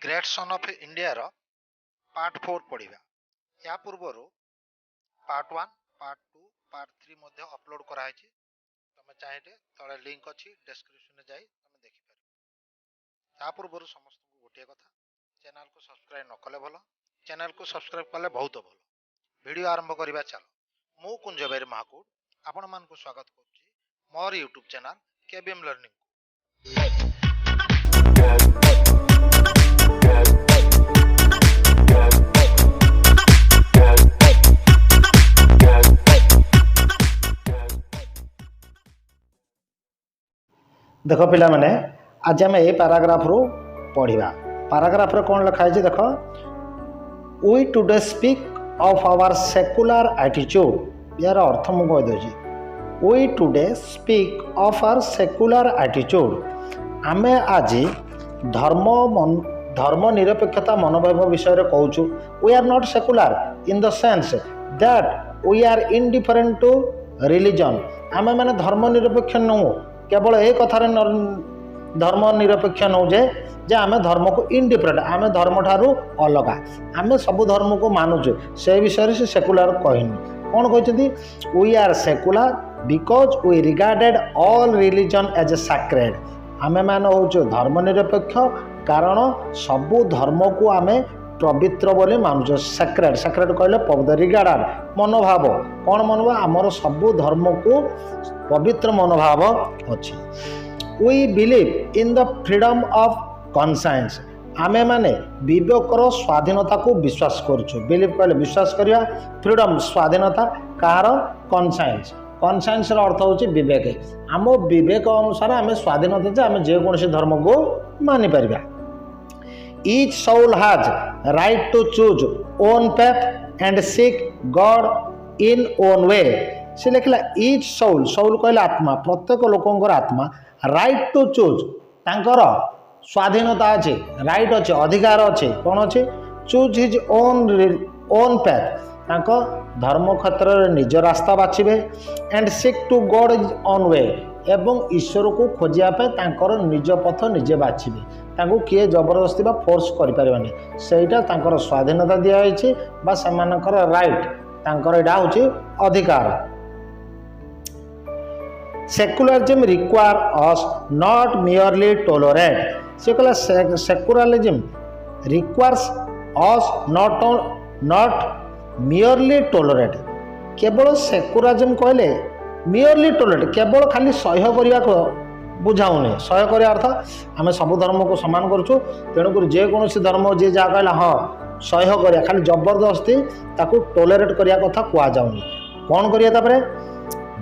Great son of ଇଣ୍ଡିଆର part 4 ପଢ଼ିବା। ଏହା ପୂର୍ବରୁ ପାର୍ଟ 1, ପାର୍ଟ 2, ପାର୍ଟ 3 ମଧ୍ୟ ଅପଲୋଡ଼ କରାହେଇଛି। ତୁମେ ଚାହିଁଲେ ତଳେ ଲିଙ୍କ ଅଛି, ଡେସ୍କ୍ରିପ୍ସନରେ ଯାଇ ତୁମେ ଦେଖିପାରିବ। ତା ପୂର୍ବରୁ ସମସ୍ତଙ୍କୁ ଗୋଟିଏ କଥା, ଚ୍ୟାନେଲକୁ ସବସ୍କ୍ରାଇବ୍ ନ କଲେ ଭଲ, ଚ୍ୟାନେଲକୁ ସବସ୍କ୍ରାଇବ୍ କଲେ ବହୁତ ଭଲ। ଭିଡ଼ିଓ ଆରମ୍ଭ କରିବା ଚାଲ। ମୁଁ କୁଞ୍ଜବେରୀ ମହାକୁଡ଼ ଆପଣମାନଙ୍କୁ ସ୍ୱାଗତ କରୁଛି ମୋର ୟୁଟ୍ୟୁବ୍ ଚ୍ୟାନେଲ କେବିଏମ୍ ଲର୍ଣ୍ଣିଂକୁ। देख पिला माने आज आम ये पैराग्राफ रू पढ़ा। पैराग्राफ रे कौन लिखा है देख, we today speak of our secular attitude. यार अर्थ मुझे कहीदे, we today speak of our secular attitude. आम आज धर्मनिरपेक्षता मनोभाव विषय कहूँ। We are not secular in the sense that we are indifferent to religion. आम मैंने धर्मनिरपेक्ष नुह, केवल ये कथार धर्मनिरपेक्ष नौजे जे आम धर्म को इनडिफरेंट, आम धर्म ठारू अलग, आम सब धर्म को मानुचे। से विषय से सेकुलर कहनी कौन कहते, we are secular because we regarded all religion as a sacred. आम मान हूँ धर्मनिरपेक्ष कारण सबू धर्म को आम पवित्र बोली मानुचे। सैक्रेड, सैक्रेड कहले पवित्र, रिगार्डेड मनोभाव, कौन मनोभाव आमर सबू धर्म को पवित्र मनोभाव अच्छी। We believe in the freedom of conscience. आमे माने विवेकर स्वाधीनता को विश्वास करुछु। बिलीव कहले विश्वास करिया, फ्रीडम स्वाधीनता, कार कॉन्साइंस, कॉन्साइंस अर्थ होची विवेक। आम विवेक अनुसार आम स्वाधीनता जे आम जेकोसी धर्म को मानि परिबा। Each soul has right to choose own path and seek God in own way. से लिखला ईच सोल, सोल कहले आत्मा, प्रत्येक लोकंकर आत्मा, राइट टू चूज, तांकर स्वाधीनता अच्छे, राइट अच्छे, अधिकार अच्छे, कौन अच्छे, चूज हिज ओन पैथ, तांको धर्म क्षेत्र में निज रास्ता बाछिबे। And seek to God is own way, एवं ईश्वर को खोजिया पे तांकर निज पथ निजे बाछिबे। तांको किए जबरदस्ती बा फोर्स करि परिबानी, सेटा तांकर स्वाधीनता दिया होइछि बा सेमानकर राइट, तांकर एडा होछि अधिकार। Secularism require us not merely tolerate. से कहला secularism requires us not merely tolerate. केवल सेकुलरिज्म कहले मियरली टॉलरेट, केवल खाली सह्य करने को बुझाऊनी। सह्य करने अर्थ आम सब धर्म को सम्मान करूँ, तेणुक जेकोसी धर्म जी जहाँ कहला हाँ सह्य करिया, खाली जबरदस्ती ताकू टॉलरेट करिया कथा कुआ जाउनी। कौन करिया तापरे,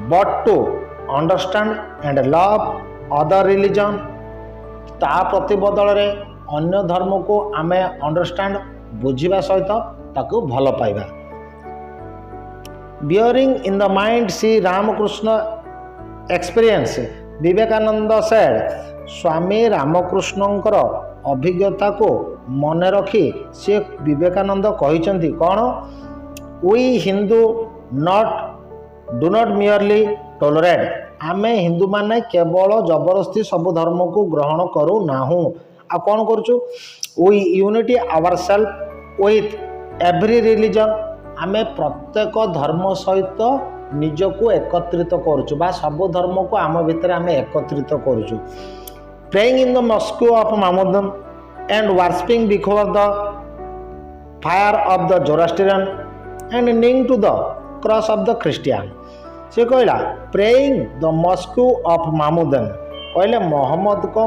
but to understand and love other religion. ता प्रति बदल रे अन्य धर्म को आमे अंडरस्टैंड बुझिबा सहित ताकू भल पाइबा। Bearing in the mind Sri Ramakrishna experience, Vivekananda said. Swami रामकृष्णंकर अभिज्ञता को मन रखी से विवेकानंद कहिसंती कौन, we Hindu do not merely tolerate. आमे हिंदू माने केवल जबरदस्ती सब धर्म को ग्रहण करू नाहू। आ कौन करूँ, we unity our self with every religion. आमे प्रत्येक धर्म सहित निजको एकत्रित करूँ बा सब धर्म को आम भितर आम एकत्रित करूँ। Praying in the mosque of Mohammedan and worshipping before the fire of the Zoroastrian and kneeling to the cross of the Christian. से कहला praying the mosque of Mohammedan, कहले मोहम्मद को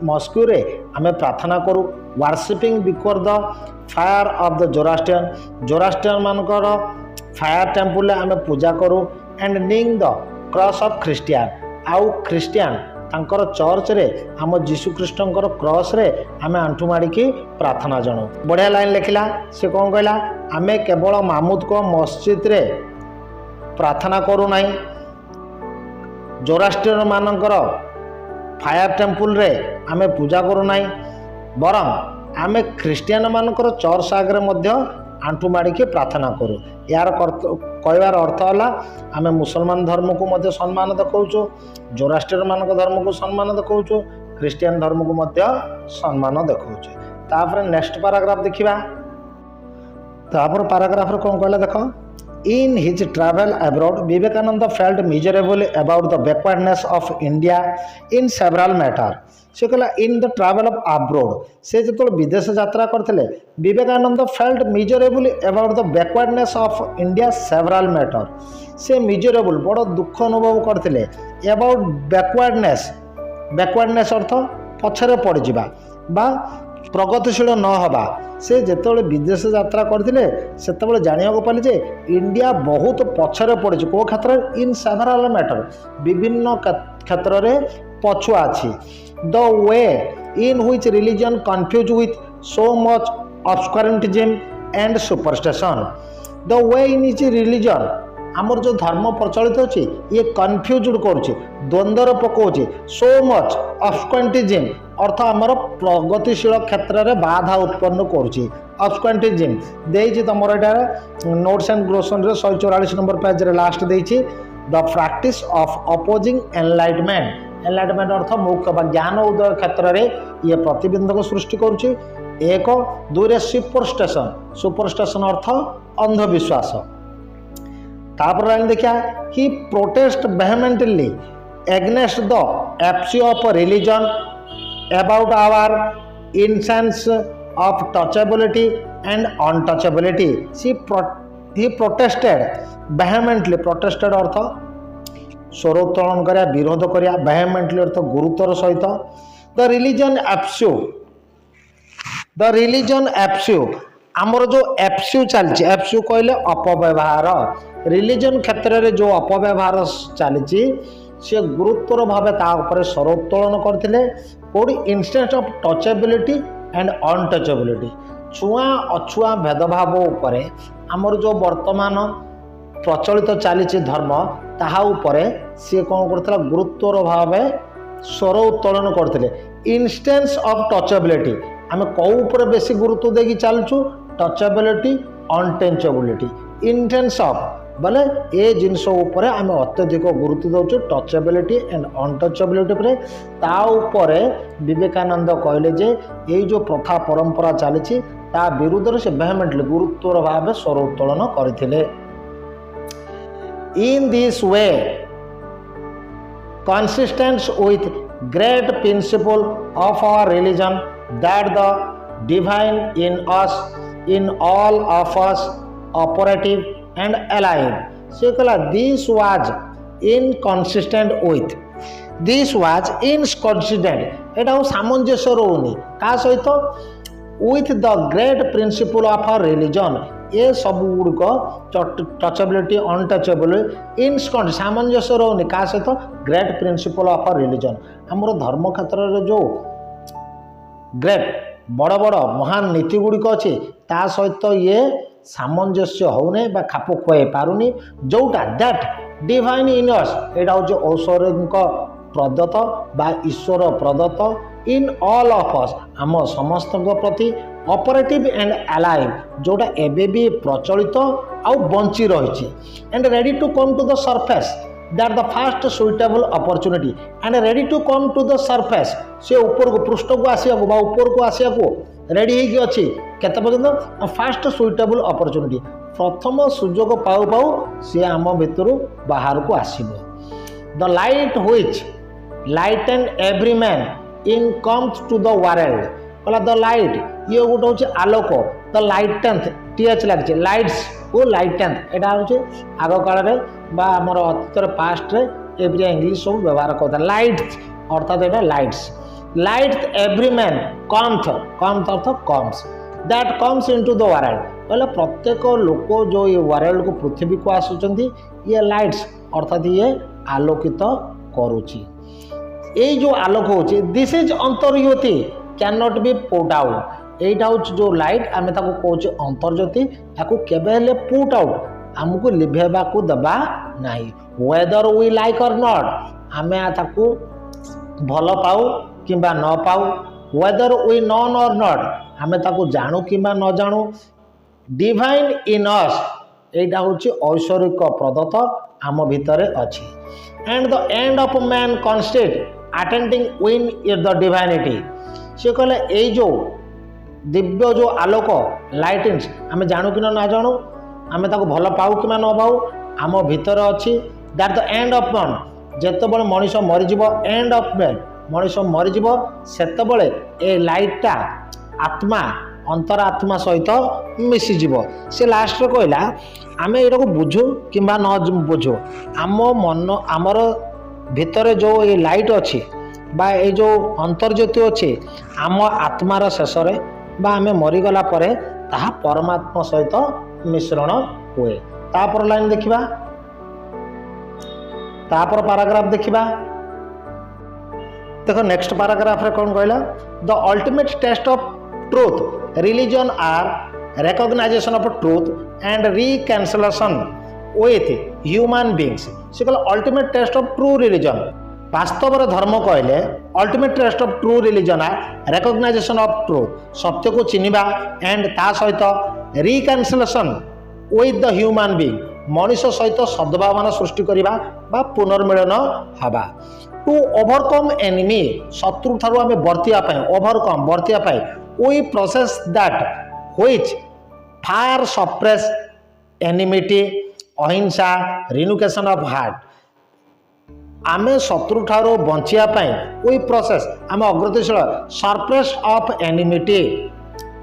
मॉस्क रे आमे प्रार्थना करूँ। Worshipping before the fire of the Zoroastrian, Zoroastrian मानकर fire temple आमे पूजा करूँ। And kneeling the cross of Christian, आउ क्रिश्चियन तांकर चर्च रे आम जीशु ख्रीष्टंकर क्रॉस रे आमे आंठू माड़िकी प्रार्थना जणु। बढ़िया लाइन लिखला, से कौन कहला, आमे केवल मामुद को मस्जिद रे प्रार्थना करू नहीं, जोरास्ट्रियन मानकर फायर टेम्पल रे आमे पूजा करू नहीं, बरं आमे क्रिश्चियन मानकर चर्च आगे मध्य आंठू माड़िकी प्रार्थना करूँ। यार कहबार अर्थ है आम मुसलमान धर्म को मध्य सम्मान देखाऊँ, जोरास्ट्रियन मान धर्म को सम्मान देखाऊँ, ख्रीस्टियान धर्म को मध्य सम्मान देखाऊँ। तापर नेक्स्ट पैराग्राफ देखिबा तापर पैराग्राफ रे कोन कहला देखो in his travel abroad Vivekananda felt miserable about the backwardness of India in several matter से कहला in the travel of abroad से जो विदेश यात्रा करते Vivekananda felt miserable about the backwardness of India several matter से मिजरेबल बड़ दुख अनुभव करते अबाउट बैकवर्डनेस अर्थ पछरे पड़ जा बा प्रगतिशील न हवा से जिते विदेश यात्रा करते से जाना पाले जे इंडिया बहुत पछरे पड़ी कौ क्षेत्र इन सेवराल मैटर विभिन्न क्षेत्र में पछुआ अच्छी the way in which religion confuse with so much obscurantism and superstition the way in each religion आमर जो धर्म प्रचलित अच्छी ये कन्फ्यूज करुच्ची द्वंद्वर पकाउची सो मच ऑब्सक्यूरेंटिज्म अर्थ आमर प्रगतिशील क्षेत्र में बाधा उत्पन्न करुच्ची ऑब्सक्यूरेंटिज्म देइछि तमर एटा नोट्स एंड ग्लोसन रे 144 नंबर पेज रे लास्ट देइछि the practice of opposing enlightenment अर्थ मुख्य बा ज्ञान उदय क्षेत्र में ये प्रतिबंधक सृष्टि करुच्ची एक दुई सुपरस्टिशन अर्थ अंधविश्वास तापर लाइन देखिया he protest vehemently against the abuses of religion about our in sense of touchability and untouchability he protested vehemently protested अर्थ स्वरोत्तोलन करिया विरोध करिया वेहेमेंटली अर्थ गुरुत्वर सहित द रिलीजन एप्स्यू आमर जो एप्स्यू चलती एप्स्यू कहले अपव्यवहार रिलीजन क्षेत्र में जो अपव्यवहार चली सी गुरुत्वर भाव स्वरोत्तोलन करते कौटी instance of touchability and untouchability छुआ अछुआ भेदभाव उपरे आमर जो वर्तमान प्रचलित चली धर्म ताहा उपरे सी कौन करता गुरुत्वर भाव स्वर उत्तोलन करते इंस्टेंस ऑफ टचेबिलिटी आम कौ बेसी गुरुत्व देकी चलचु टचेबिलिटी अनटचेबिलिटी इंटेंस ऑफ बोले ए जिनस उपर आम अत्यधिक गुरुत्व दौचु टचेबिलिटी एंड अनटचेबिलिटी पर ता उपरे विवेकानंद कहले जे ये जो प्रथा परंपरा चली ता विरुद्ध से वेहेमेंटली गुरुत्वर भाव स्वर उत्तोलन करथिले in this way consistent with great principle of our religion that the divine in us, in all of us, operative and alive. So this was inconsistent with. This was inconsistent. एटा सामंजस्य रोनी का सहित with the great principle of our religion. ये सब गुड़िक touchability untouchability इनस्कंट सामंजस्य रोनी का सहित great principle of religion आमर धर्म क्षेत्र में जो ग्रेट बड़ बड़ महान नीति गुड़िक अच्छी ता सहित ये सामंजस्य होने बा खाप खुआई पारुनी जोटा दैट डिवाइन इन अस एटा हूँ ऐश्वर्य प्रदत्त बा ईश्वर प्रदत्त इन ऑल ऑफ अस आम समस्त प्रति ऑपरेटिव एंड अलाइव जोटा एबे भी प्रचलित आउ बंची रही and ready to come to the surface that the first suitable opportunity and ready to come to the surface से ऊपर को पृष्ठ को आसिया को बा ऊपर को आसिया को रेडी होगी अच्छी केते पर्यंत फास्ट सुइटेबल अपॉर्चुनिटी प्रथम सुजोग पाऊ पाऊ सी आम भितर बाहर को आसीबो the light which lighten every man in comes to the world कहला द लाइट ये गोटे हूँ आलोक द लाइटेंथ टीएच लगे लाइट्स को लाइटेंथ यहाँ हूँ आग काल आमर अतीत पास्ट एवरी इंग्लीश सब व्यवहार करता लाइट अर्थात यहाँ lights light every man cometh अर्थ comes that comes into the world कहले प्रत्येक लोक जो ये वर्ल्ड को पृथ्वी को आसुंच ये लाइट्स अर्थात ये आलोकित करुच्ची ये जो आलोक हो दिस इज अंतर्ज्योति can not be put out एटा हूँ जो लाइट आम कौच अंतर्ज्योति या केबे पुट आउट आमको लिभेबा को दबा नहीं वेदर वी लाइक और नॉट आम भल पाऊ कि न पाऊ वेदर वी नॉन और नॉट आम जानू कि न जानू डिवाइन इन अस एटा हूँ ऐश्वर्यिक प्रदत्त आम भितर अच्छी and the end of man consist attending win the divinity से कहले ये जो दिव्य जो आलोक लाइटिंग्स आम जानू कि ना जानू आम ताको भल पाऊ कि न पाऊ आम भितर अच्छी दैट द एंड ऑफ मन जितेबाला मनीष मरीज एंड ऑफ मैन मनीष मरीज सेतबले ए लाइटा आत्मा अंतरात्मा सहित मिसीज से लास्ट कहला आम यहाँ बुझु कि न बुझु आम मन आमर भितर जो ये लाइट अच्छी बा ये जो अंतर्ज्योति अच्छी आम आत्मार शेष बा आम मरीगला ताहा परमात्मा सहित मिश्रण हुए। तापर लाइन देखिबा तापर पैराग्राफ देखिबा देखो नेक्स्ट पैराग्राफ रे कौन कहला the ultimate test of truth religion are recognition of truth and reconciliation with human beings से कहला ultimate test of true religion वास्तव धर्म कहले ultimate test of true religion are recognition of truth सत्य को चिन्हिबा एंड ता सहित reconciliation with the human being मनुष्य सहित सद्भावना सृष्टि करबा बा पुनर्मिलन हबा टू ओवरकम एनिमी शत्रु थारु आमे बर्तिया पाए ओवरकम बर्तिया पाए we process that which fire suppress enmity अहिंसा रिनुकेशन ऑफ हार्ट आमे शत्रु ठारो बंचिया पाए वी प्रोसेस आमे अग्रगतिशील सरप्रेस ऑफ एनिमिटी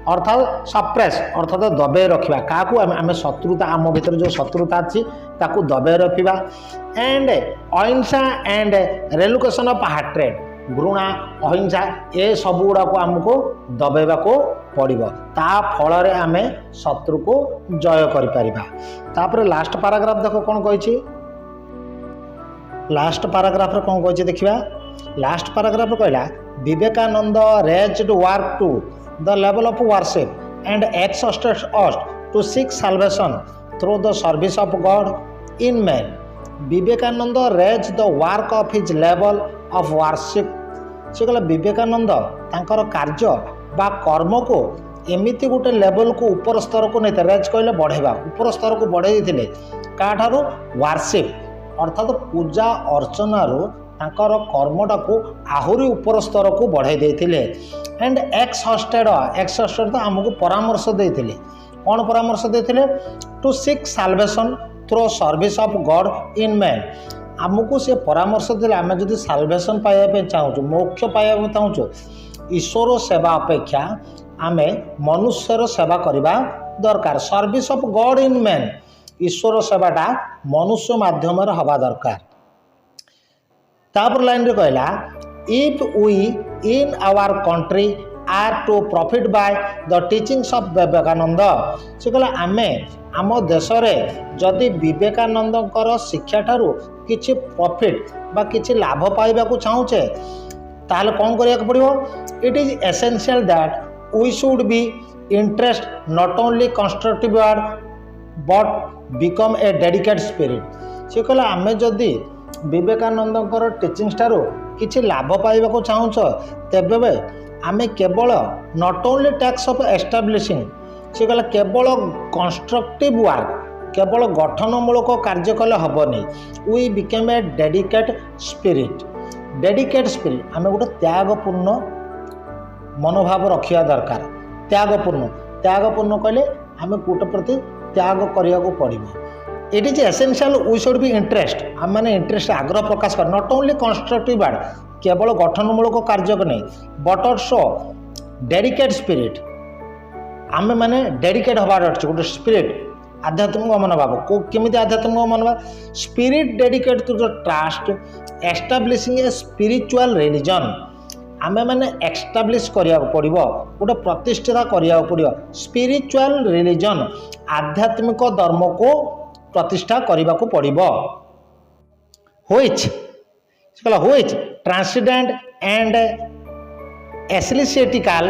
अर्थात सप्रेस अर्थात दबे रखा क्या आम शत्रुता आम भर जो शत्रुता अच्छी ताकू दबे रखा एंड अहिंसा एंड रेलुकेशन ऑफ हार्ट्रेड घृणा अहिंसा ए सब गुड़ाक आमको दबेबा को पड़ो ता फल आम शत्रु को जय कर लास्ट पैराग्राफ देख कौन कही लास्ट पैराग्राफ रे कौन कही देखा लास्ट पैराग्राफ कहला Vivekananda raised work to the level of worship and exhorted us to seek salvation through the service of God in man. Vivekananda raised the work of his level of worship से कहला विवेकानंद तांकर कार्य बा कर्म को एमिति गोटे लेवल को ऊपर स्तर को नहीं रेज कहले बढ़ेबा ऊपर स्तर को बढ़े देथिले काठारो वर्शिप अर्थात पूजा अर्चना रो तांकर कर्मटा को आहुरी ऊपर स्तर को बढ़ाई देथिले एंड एक्सहस्टेड तो आमको परामर्श देते कौन परामर्श देते to seek salvation through service of God in man आमको से परामर्श देते आम जो साल्वेशन पाइबा चाहूँ मोक्ष पाइबा चाहूँ ईश्वर सेवा अपेक्षा आम मनुष्यर सेवा करवा दरकार service of God in man ईश्वर सेवाटा मनुष्य माध्यम हवा दरकार तापर लाइन रे कहला if we in our country are to profit by the teachings of Vivekananda से कहला आमे आम देश में जदि विवेकानंदकर शिक्षा ठारू किछि प्रॉफिट बा किछि लाभ पाइबा को चाहूचे ताहले कौन करिया पड़िबो it is essential that we should be interest not only constructive but become a dedicate spirit से कहला आमे जदि विवेकानंदकर टीचिंग्स ठारू किछि लाभ पाइबा को चाहूच तेबे आमे केवल not only tax of establishing से कहला केवल कंस्ट्रक्टिव वर्क केवल गठनमूलक कार्य कले हेनी we became a dedicate spirit आमे गोटे त्यागपूर्ण मनोभाव रखा दरकार त्यागपूर्ण कहले आमे गोटे प्रति त्याग करिया को पड़िबो it is essential we should be interest आम मैंने इंटरेस्ट आग्रह प्रकाश कर नॉट ओनली कंस्ट्रक्टिव वर्ड केवल गठनमूलक कार्य को नहीं बट ऑल्सो डेडिकेट स्पिरिट आम मैंने डेडिकेट हबार अच्छे गोटे स्पिरिट आध्यात्मिक मनोभाव केमी आध्यात्मिक मनोभाव spirit dedicate to the trust establishing a spiritual religion आम मैंने एस्टाब्लिश करिया पड़ो गोटे प्रतिष्ठा करिया पड़ो स्पिरिचुअल रिलीजन आध्यात्मिक धर्म को प्रतिष्ठा करने को पड़ो which transcendent and ecclesiastical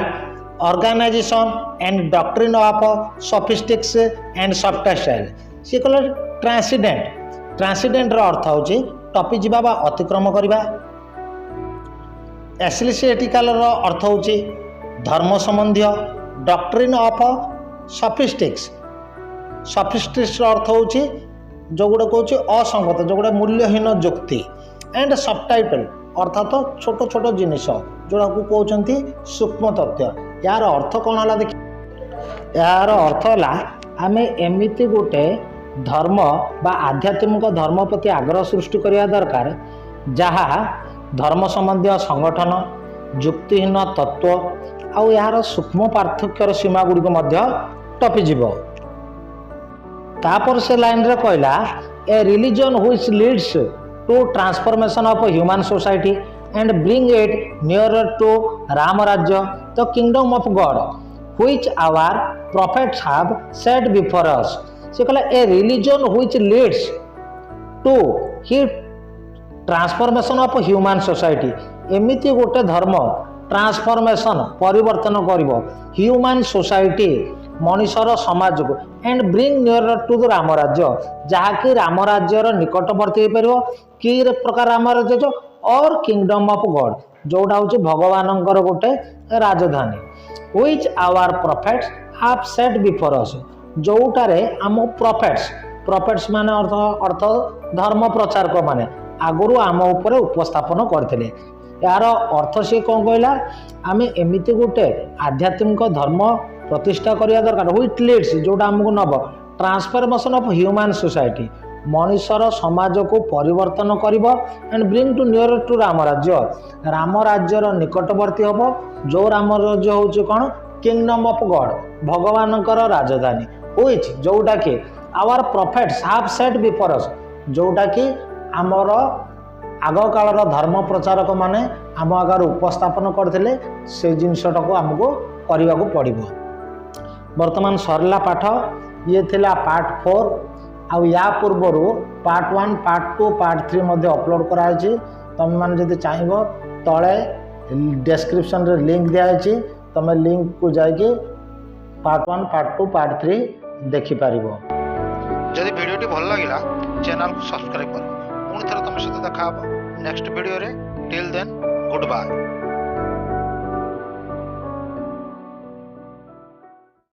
organization and doctrine of sophistics and software सी कहला ट्रांसेंडेंट अर्थ होची टपी जीवा बा अतिक्रम करवा एसिलिसिएटिकल अर्थ होची धर्म संबंधी डॉक्ट्रिन ऑफ सोफिस्टिक्स अर्थ होची जो गुड़ा कौन असंगत जो गुड़ा मूल्यहीन जुक्ति एंड सबटाइटल अर्थात छोट छोट जिनिस जोड़ा को कहते सूक्ष्म तथ्य यार अर्थ कौन है देखिए, यार अर्थ है आम एमती गोटे धर्म बा आध्यात्मिक धर्म प्रति आग्रह सृष्टि करने दरकार जहाँ धर्म संबंधी संगठन जुक्तिहीन तत्व आउ यार सूक्ष्म पार्थक्यर सीमा गुड़िक टपिजिव। तापर से लाइन रे कहला a religion which leads to transformation of human society and bring it nearer to Ram Rajya the kingdom of God which our prophets have said before us। से कहला a religion which leads to he transformation of human society, एमिति गोटे धर्म transformation परिवर्तन करिवो human society मनुष्यर समाज को and bring near to the Ram Rajya जहाँकि राम राज्यर निकटवर्ती हो पार कि प्रकार राम राज्य और किंगडम ऑफ गॉड जोटा हूँ भगवान गोटे राजधानी which our prophets have said before us जोटारे आम प्रॉफिट्स माने अर्थ धर्म प्रचारक माने आगुरी आम उपर उपस्थापन करते। यार अर्थ सी कौन कहला आम एमती गोटे आध्यात्मिक धर्म प्रतिष्ठा करने दरकार व्हिच लीड्स जोटा आमको नब ट्रांसफॉर्मेशन ऑफ ह्यूमन सोसाइटी मनुष्यर समाज को परिवर्तन करिवो and bring to near to Ram राज्यर निकटवर्ती हम जो राम राज्य हूँ कौन किंगडम ऑफ गॉड भगवानकर राजधानी व्हिच जोटा कि our prophets have said before us जोटा कि आमर आग कालर धर्म प्रचारक माने आम आगे उपस्थापन करते से जिनसटा को आमको करने को पड़ो। वर्तमान सरला पाठ ये थिला पार्ट 4 आउ या पूर्वर पार्ट 1 पार्ट 2 पार्ट 3 मध्य अपलोड कराई। तुम मैंने जब चाहिए तले डिस्क्रिप्शन रे लिंक दिखाई तुम लिंक को जाइए पार्ट 1 पार्ट 2 पार्ट 3 देखिपार। जदि वीडियो भल लगा चैनल को सब्सक्राइब कर पुणी थर तुम सहित देखा नेक्स्ट वीडियो रे टिल देन गुड बाय।